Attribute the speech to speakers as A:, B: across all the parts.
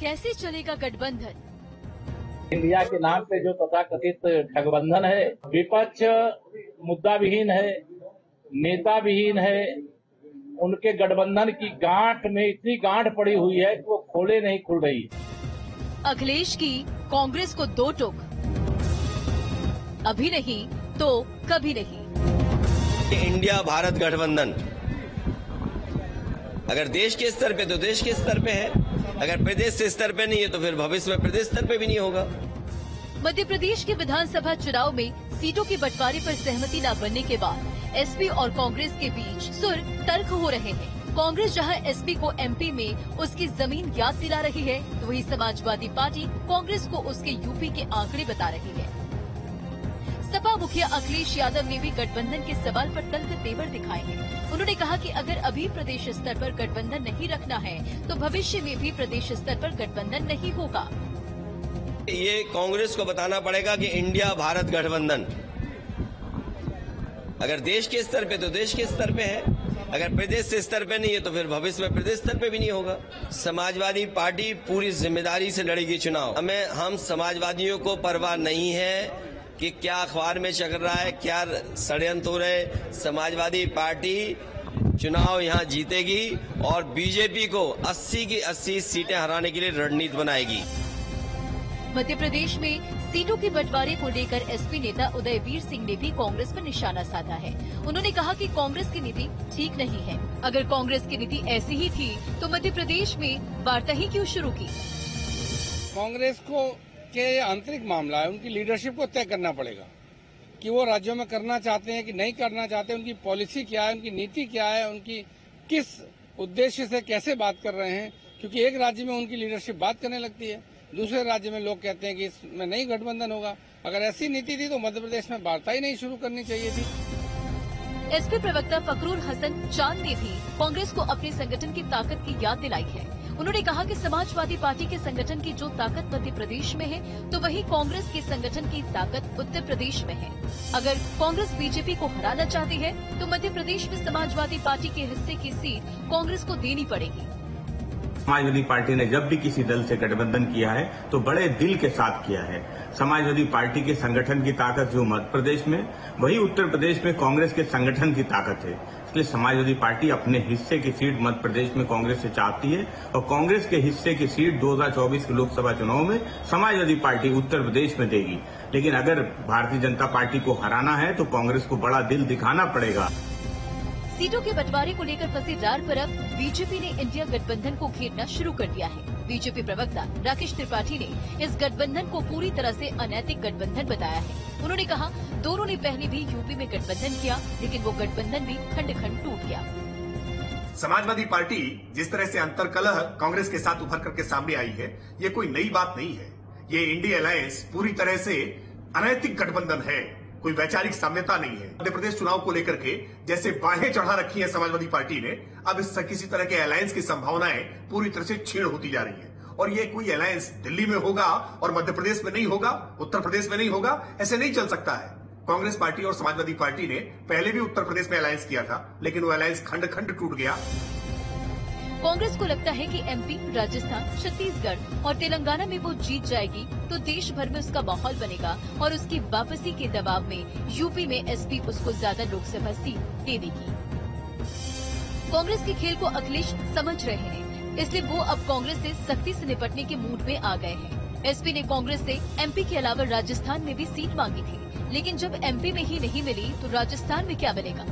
A: कैसे चलेगा गठबंधन?
B: इंडिया के नाम पे जो तथाकथित ठगबंधन है, विपक्ष मुद्दा विहीन है, नेता विहीन है, उनके गठबंधन की गांठ में इतनी गांठ पड़ी हुई है कि वो खोले नहीं खुल रही।
A: अखिलेश की कांग्रेस को दो टोक, अभी नहीं तो कभी नहीं।
C: इंडिया भारत गठबंधन अगर देश के स्तर पे तो देश के स्तर पे है, अगर प्रदेश के स्तर पे नहीं है तो फिर भविष्य में प्रदेश स्तर पे भी नहीं होगा।
A: मध्य प्रदेश के विधानसभा चुनाव में सीटों के बंटवारे पर सहमति न बनने के बाद एसपी और कांग्रेस के बीच सुर तर्क हो रहे हैं। कांग्रेस जहां एसपी को एमपी में उसकी जमीन याद दिला रही है, तो वहीं समाजवादी पार्टी कांग्रेस को उसके यूपी के आंकड़े बता रही है। सपा मुखिया अखिलेश यादव ने भी गठबंधन के सवाल पर तल्ख तेवर दिखाए हैं। उन्होंने कहा कि अगर अभी प्रदेश स्तर पर गठबंधन नहीं रखना है तो भविष्य में भी प्रदेश स्तर पर गठबंधन नहीं होगा।
C: ये कांग्रेस को बताना पड़ेगा कि इंडिया भारत गठबंधन अगर देश के स्तर पे तो देश के स्तर पे है, अगर प्रदेश से स्तर पे नहीं है तो फिर भविष्य में प्रदेश स्तर पे भी नहीं होगा। समाजवादी पार्टी पूरी जिम्मेदारी से लड़ेगी चुनाव। हम समाजवादियों को परवाह नहीं है कि क्या अखबार में चल रहा है, क्या षड्यंत्र हो रहे। समाजवादी पार्टी चुनाव यहां जीतेगी और बीजेपी को 80 की 80 सीटें हराने के लिए रणनीति बनाएगी।
A: मध्य प्रदेश में सीटों के बंटवारे को लेकर एसपी नेता उदयवीर सिंह ने भी कांग्रेस पर निशाना साधा है। उन्होंने कहा कि कांग्रेस की नीति ठीक नहीं है। अगर कांग्रेस की नीति ऐसी ही थी तो मध्य प्रदेश में वार्ता ही क्यों शुरू की?
D: कांग्रेस को के आंतरिक मामला है, उनकी लीडरशिप को तय करना पड़ेगा कि वो राज्यों में करना चाहते हैं कि नहीं करना चाहते, उनकी पॉलिसी क्या है, उनकी नीति क्या है, उनकी किस उद्देश्य से कैसे बात कर रहे हैं। क्योंकि एक राज्य में उनकी लीडरशिप बात करने लगती है, दूसरे राज्य में लोग कहते हैं कि इसमें नहीं गठबंधन होगा। अगर ऐसी नीति थी तो मध्य प्रदेश में वार्ता ही नहीं शुरू करनी चाहिए थी।
A: एसपी प्रवक्ता फकरूर हसन चांद ने भी कांग्रेस को अपने संगठन की ताकत की याद दिलाई है। उन्होंने कहा कि समाजवादी पार्टी के संगठन की जो ताकत मध्य प्रदेश में है, तो वही कांग्रेस के संगठन की ताकत उत्तर प्रदेश में है। अगर कांग्रेस बीजेपी को हराना चाहती है तो मध्य प्रदेश में समाजवादी पार्टी के हिस्से की सीट कांग्रेस को देनी पड़ेगी।
E: समाजवादी पार्टी ने जब भी किसी दल से गठबंधन किया है तो बड़े दिल के साथ किया है। समाजवादी पार्टी के संगठन की ताकत जो मध्य प्रदेश में, वही उत्तर प्रदेश में कांग्रेस के संगठन की ताकत है। इसलिए समाजवादी पार्टी अपने हिस्से की सीट मध्य प्रदेश में कांग्रेस से चाहती है और कांग्रेस के हिस्से की सीट 2024 के लोकसभा चुनाव में समाजवादी पार्टी उत्तर प्रदेश में देगी। लेकिन अगर भारतीय जनता पार्टी को हराना है तो कांग्रेस को बड़ा दिल दिखाना पड़ेगा।
A: सीटों के बंटवारे को लेकर फंसी रार पर अब बीजेपी ने इंडिया गठबंधन को घेरना शुरू कर दिया है। बीजेपी प्रवक्ता राकेश त्रिपाठी ने इस गठबंधन को पूरी तरह से अनैतिक गठबंधन बताया है। उन्होंने कहा, दोनों ने पहले भी यूपी में गठबंधन किया, लेकिन वो गठबंधन भी खंड खंड टूट गया।
F: समाजवादी पार्टी जिस तरह से अंतरकलह कांग्रेस के साथ उभर करके सामने आई है, ये कोई नई बात नहीं है। ये इंडिया अलायंस पूरी तरह से अनैतिक गठबंधन है, कोई वैचारिक साम्यता नहीं है। मध्य प्रदेश चुनाव को लेकर के जैसे बाहें चढ़ा रखी है समाजवादी पार्टी ने, अब इस किसी तरह के अलायंस की संभावनाएं पूरी तरह से छीण होती जा रही है। और ये कोई अलायंस दिल्ली में होगा और मध्य प्रदेश में नहीं होगा, उत्तर प्रदेश में नहीं होगा, ऐसे नहीं चल सकता है। कांग्रेस पार्टी और समाजवादी पार्टी ने पहले भी उत्तर प्रदेश में अलायंस किया था, लेकिन वो अलायंस खंड खंड टूट गया।
A: कांग्रेस को लगता है कि एमपी, राजस्थान, छत्तीसगढ़ और तेलंगाना में वो जीत जाएगी तो देश भर में उसका माहौल बनेगा और उसकी वापसी के दबाव में यूपी में एसपी उसको ज्यादा लोकसभा सीट दे देगी। कांग्रेस के खेल को अखिलेश समझ रहे हैं, इसलिए वो अब कांग्रेस से सख्ती से निपटने के मूड में आ गए हैं। एसपी ने कांग्रेस से एमपी के अलावा राजस्थान में भी सीट मांगी थी, लेकिन जब एमपी में ही नहीं मिली तो राजस्थान में क्या मिलेगा।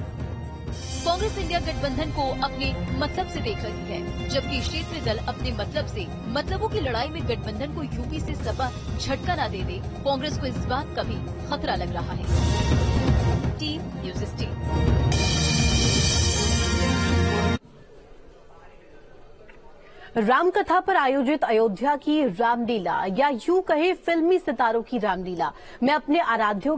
A: कांग्रेस इंडिया गठबंधन को अपने मतलब से देख रही है, जबकि क्षेत्रीय दल अपने मतलब से मतलबों की लड़ाई में गठबंधन को यूपी से सपा झटका न दे दे। कांग्रेस को इस बात का भी खतरा लग रहा है। Team news 18।
G: रामकथा पर आयोजित अयोध्या की रामलीला, या यूं कहे फिल्मी सितारों की रामलीला में अपने आराध्यों